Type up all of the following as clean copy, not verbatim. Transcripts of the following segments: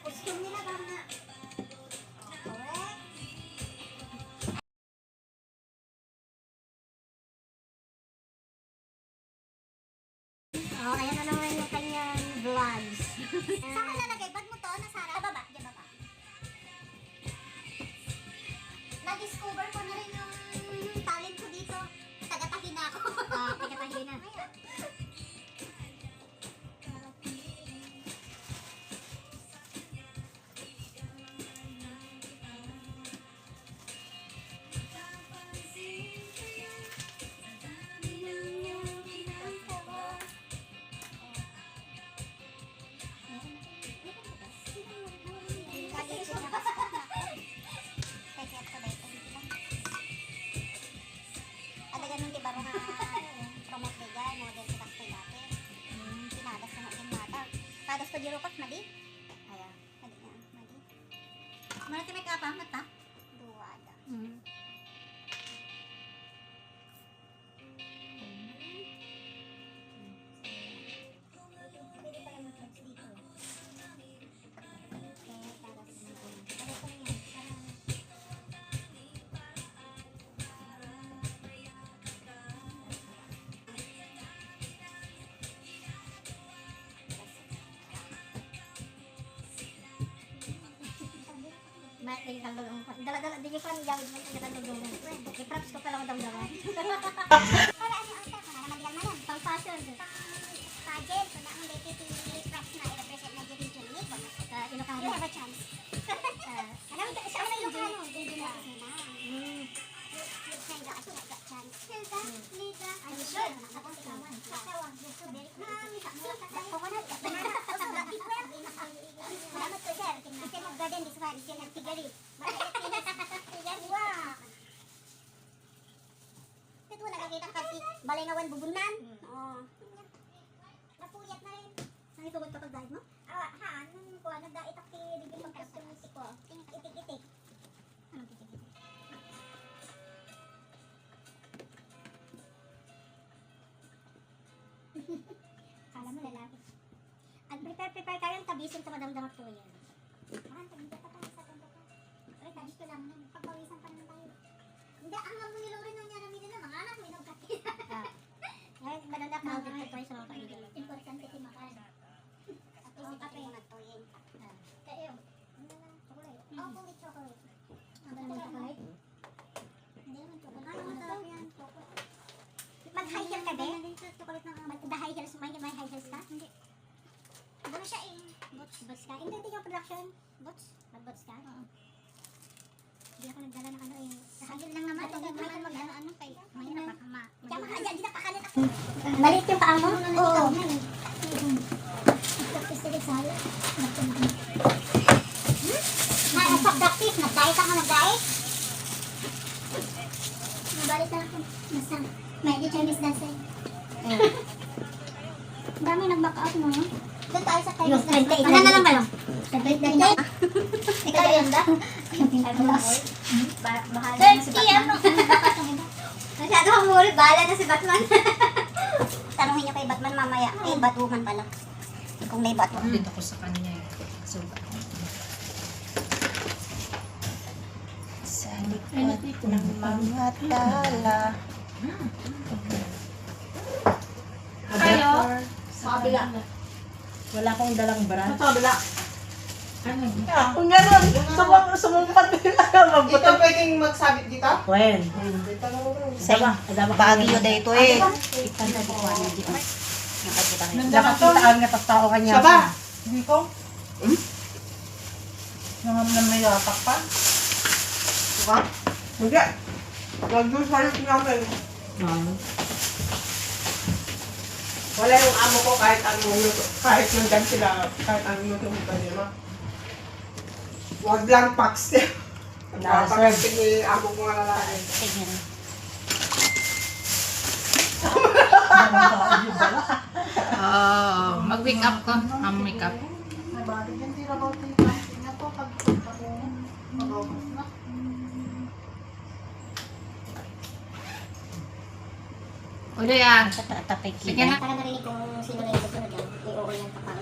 Gusto nila ba nga? Correct. Oh, ayan na naman yung kanyang vlogs. Saan ka lalagay? Bag mo to? Nasara? Baba. Diyan baba. Na-discover ko na rin yung talent ko dito. Taga-tahi na ako. Taga-tahi na. Kadas ko di rupak madi. Ayan, madi na, madi. Mana ti make up amat ta? Duwada. Pwede pala mag-flex dito. Okay, kadas ko. Kadas ko yan. Dala-dala, di ko pa niyawid mo ang katandong. I-props ko pala ko damdaman. Para ano ang tap? Para naman yan. Pang fashion. Pageant. Kung naang dati i-props na i-represent na Jilin Julie. Ilocano. You have a chance. Alam mo, siya na Ilocano. Hindi na. You've got a chance. Hilda, Lida. I'm sure. Akong ikawan. Kakawang. You're so very good. Coconut. Salamat po, sir. Kasi mag-garden this one. Kasi nag-tigari. Wow! Ito nakakita kasi balingawan bubunan. Oh. Napuyat na rin. Nakitugod ka pag-dive mo? Nung ko, nag-diet ako bigyan mag-customity ko. Itik-itik. Anong itik-itik? Kala mo lalaki. At prepare kayong tabisin sa madamdamat po yan. Tagita pa tayo sa tanda pa. Ay, tabis ko lang nun. Pagpawisan pa naman tayo. Hindi, ang lang mo nilurin nung niya namin nila. Mga anak, may nagkati. Ngayon, madadak na ako dito sa mga kaibigan. Importante si Makan. At isip kape yung nagtuyin. Kaya, ano na, chocolate. Oh, fully chocolate. Ano naman chocolate? Hindi naman chocolate. Ano masarap yan? Mag-high heel ka, be? Mag-high heels, may high heels ka? Hindi. Ano siya eh? Bots ka? Hindi yung production. Bots? Mag-bots ka? Oo. Hindi ako nagdala ng ano eh. Kahagil lang naman. Ito naman mag-ano kay mahina pa kama. Diyan makakaya, di na pakalit ako. Malit yung paa mo? Oo. Nagkapistilig sa hala. Nag-subductive. Nag-diet ako, nag-diet. Nabalik na ako. Basta, may di Chinese dancer. Dami nag-back out mo. Doon tayo sa Chinese dancer. Ano na lang kayo? Ikaw yun ba? Bahala na si Batman. Masyado kang murid. Bahala na si Batman. Tanungin niyo kay Batman mamaya. Eh, batuhan pala. Kung may batuhan. Dito ko sa kanya eh. Sa likod ng mga tala. Kayo? Sa kabila. Wala akong dalang brand. Sa kabila. Ano? Kung gano'n, sumumpat nila. Ikaw pwedeng magsabit dito? When? Sa Baguio na ito eh. Nakakitaan nga tas tao kanya. Saba? Hindi ko? Nangamnan may yatak pa? Diba? Hindi. Wag yung salit namin. Wala yung amo ko kahit anong luto. Kahit nandyan sila, kahit anong luto mo pa niya. Wag lang paks niya. Napakasing ni amo ko nga lalaki. Mag-wake up ka. Make up. Ulo yan. Tatapay Sige kita. na. Para marinig kung sino na yung susunod yan. May okay lang kapag.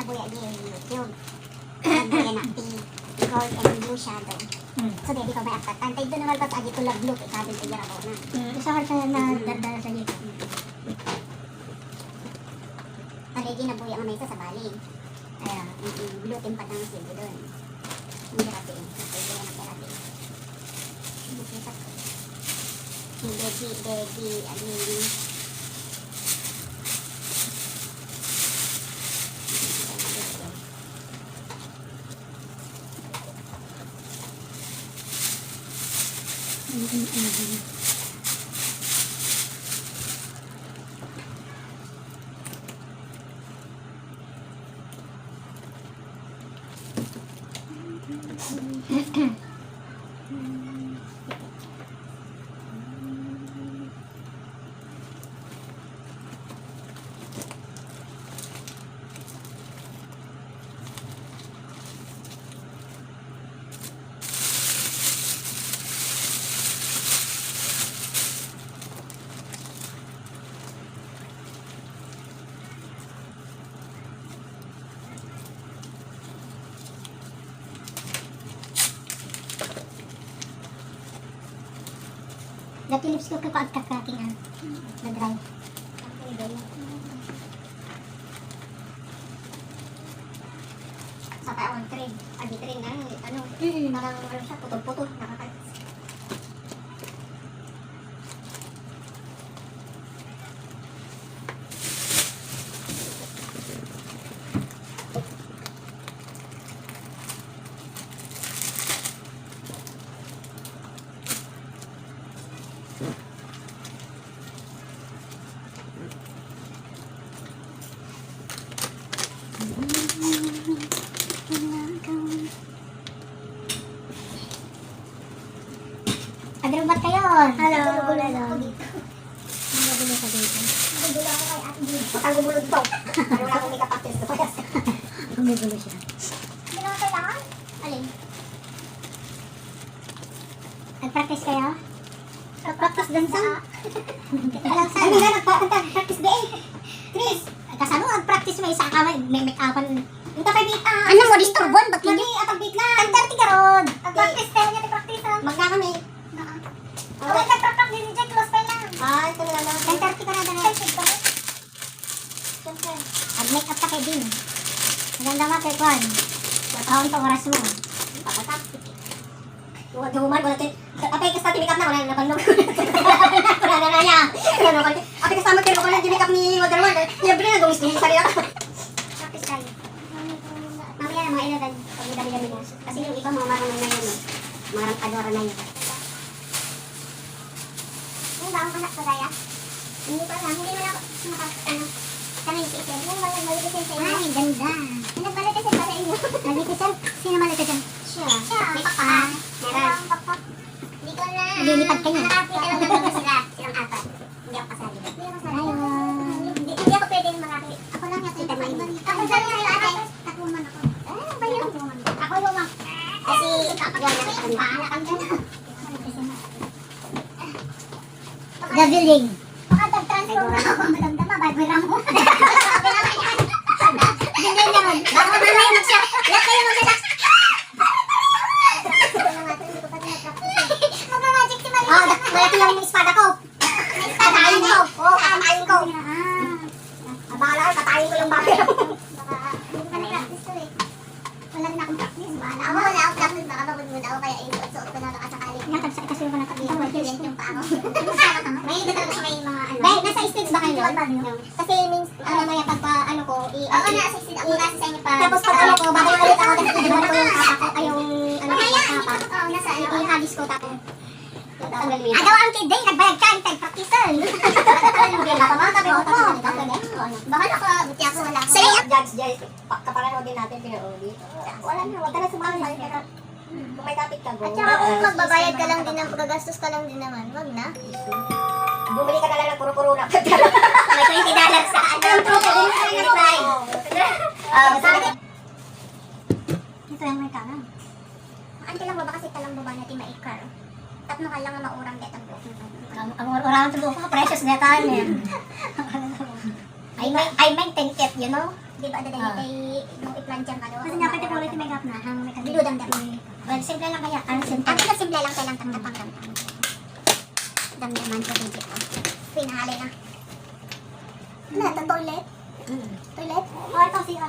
nabuya di YouTube. Nabuya na pink, gold, and blue shadow. So, di ko may akatan. Tayo doon naman agi ko lang blue. Ikaw din tayo ako na. Isa ka na dardara sa YouTube. Aligi nabuya nga may isa sa bali. Ayan, blue team pa ng silbi doon. Hindi rapi. Tayo na kerapi. Hindi, Dati lips ko kapaag kakaking na-dry. Sa taon, train. Agi train na rin, ano, parang ano siya, putol-putol, nakakalis. Agrubat kayo. Hello. Gulo-gulo ako dito. Gulo-gulo ka dito. Gulo ako kay Ate Judy. Pagkagulo dito. Ano wala akong makeup artist ko. Gulo siya. Hindi naman kailangan? Alin? Nag-practice kayo? Nag-practice din sa... Ano nga nag-practice din? Chris, kasano nag-practice may isa ka may make-upan. Yung tapay beat ano mo, disturbon? Ba't hindi? Atag beat lang. Tag-30 ka ron. Practice tayo niya, practice ha. Magna kami. Kung nag-practice din ni Jack, close pa lang. Ah, ito na lang. 10:30 ka na dala. Siyempre. Mag-make-up ka kay Din. Maganda nga kay Kwan. Matahon pa oras mo. Papatap. Duman ko natin. Apay kas natin make-up na. Wala na napanlog. Wala na niya. Apay kas naman pero ko lang yung make-up ni Wonder Woman. Siyempre na dumis-dumis sa niya. Practice tayo. Mamaya na mga 11. Pag may dami-dami na. Kasi yung iba mga marunong na yun. Mga rangkadora na yun. Yung baong panak sa daya? Hindi pa lang. Hindi mo lang kami isisin. Yung malitisin sa inyo. Ay, ganda. Yung nagmalitisin pa sa inyo. Malitisin? Sino malitisin? Siya. May pakpa. Meron. Hindi ko na. Lilipad kayo. Nakapit ka lang naman sila. Silang apat. Hindi ako kasali. Hindi ako kasali. Hindi ako pwede yung mga ako lang yung kita mainit. Ako dyan yung ate. Tapuman ako. Ba yun? Ako lumang. Kasi paala kang gano'n. Gaviling. Makatag-transform na ako. Madamdama, bagwira mo. Ganyan naman. Baka mamaya magsya. Lahat kayo mag-relax. Mag-magic si Maria. Ito yung espada ko. Patayin ko. Oo, patayin ko. Bahala ka, patayin ko yung bagay. Hindi ka na-practice ko eh. Wala na akong practice. Bahala ako. Wala akong practice. Baka mabunod ako kaya isuot ko na nakasakali. Kasi yung mga kabila. Magkilent yung pa ako. May iba talaga sa may mga ano. Dahil nasa stage ba kayo? Kasi means, mamaya pagpa ano ko, oo, nasa stage ako. Nasa sa inyo pa. Tapos pag ano ko, babalik ulit ako. Tapos iwan ko yung papa ko. Ay, yung ano ko, papa. Oo, nasa ano, yung hagis ko. Tapos, agaw ang kid day, nagbayag ka, tag-practicean. Baka mga tabi ko. Baka nakabuti ako, wala ako. Sa'yo? Judge, kaparano din natin, pinag-audit. Wala na, wala na sumama sa'yo. Pero, kung may topic ka, go. At saka kung magbabayad ka lang din, magagastos ka lang din naman, wag na. Bumili ka na lang ng puro-puro na. May $20 sa ano. Ito yung may kalang. Ang lang ba kasi talang baba natin maikar. Tatlo ka lang ang maurang deta buhok. Ang urang sa buhok ko, precious deta niya. I maintain it, you know? di ba, nung i-plancha ka daw. Kasi nga, pwede ulit may gap na, ang may kanilo damdam. Well, simple lang kaya. Ang simple lang kailang tanggap-tanggap. Damdaman ko din dito. Pinahali na. Ano, itong toilet? Toilet? O, ito siya.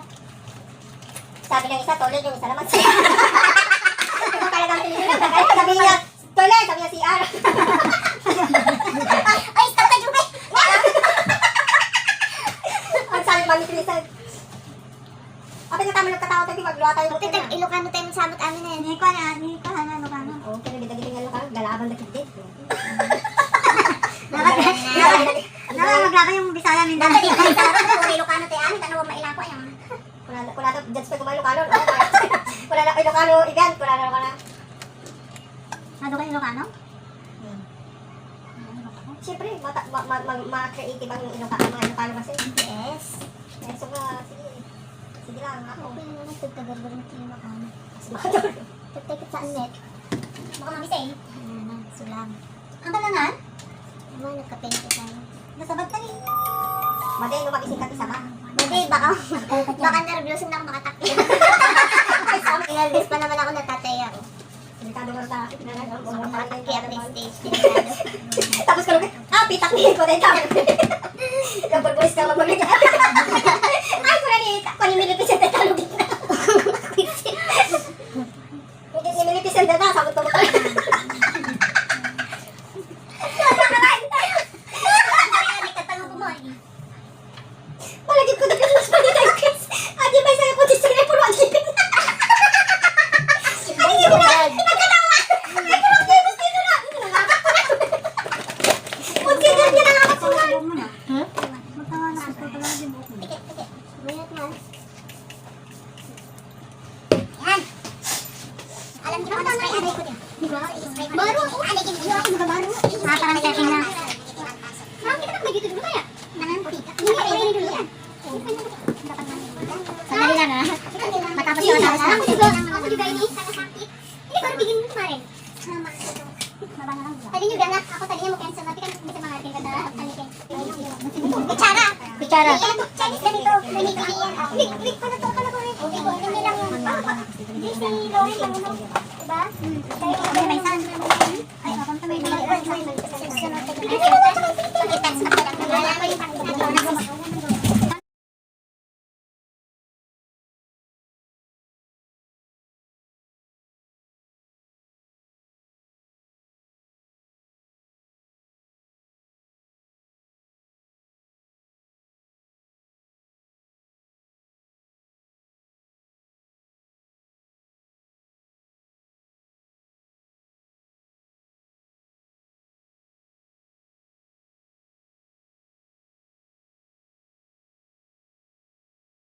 Sabi ng isa, toilet, yung isa naman siya. Ito talagang pinili. Sabi niya, toilet, sabi niya CR. Ay, stop ka, Jupe! Ang sabi mami Tristan. Apa nga tama nagkatawa tayo, magluwa tayo. Okay, Ilocano tayo magsabot amin na yan. Hindi ko na, Ilocano. Oo, pero gita-gita nga Ilocano, galaban na kitid. Maglaban yung Bisaya Mindanao. Dapat Ilocano tayo amin, tanong mo mailako yan. Wala na, judge pa kumain Ilocano. Wala na Ilocano event, wala na Ilocano. Ano ka Ilocano? Siyempre, ma-creative ang mga Ilocano kasi. Yes. So nga, sige lang, ako. Okay naman, nagtagtagargar ng Ilocano. Tagtakit sa net. Baka mamisay. Sulam. Ang balangan? Naman, nagka-paint ko tayo. Nasabag ka rin. Maday, lumagising ka isa ba? Maday, baka nervyoso na ako makatakil. Inalbis pa naman ako natataya. Delikado mo sa akin. Makatakil ako ng stage. Tapos ka lang, pitak-pitak ko na ito. Kapag boys ka magmamit. Ay, ko na ni, panimilipis yung tatalogin na. Hindi nimilipis yung data, sabot ko mo. Palagip ko na kasi mas pagkakais. Adi ba sa'yo po si Sire puro agipin? Ay, hindi ko na. Nagkatawa. Ay, ko lang dito dito na. Nangakak ko na. Punsin na niya nangakak ko na. Magtawa na. Tikit. Mayat man. Yan. Alam niyo ba spray aray ko din? Baro. Alikin niyo ako magabaro. Parang nagkaking na. Parang kita na dito dulu kaya. Nangan ko dito. Hindi dulu yan. Sandali lang ha. Matapos yun. Ako juga ini. Hindi ko bigyan mo rin. Tadi nyo ganap. Ako tadi niya mo cancel. Tapi kan bisa mangatin ka na. Bicara. Bicara. Chinese na dito. Click ko na to. Kala ko rin. Hindi lang yun. Hindi si Lauren lang yun. Diba? Kaya may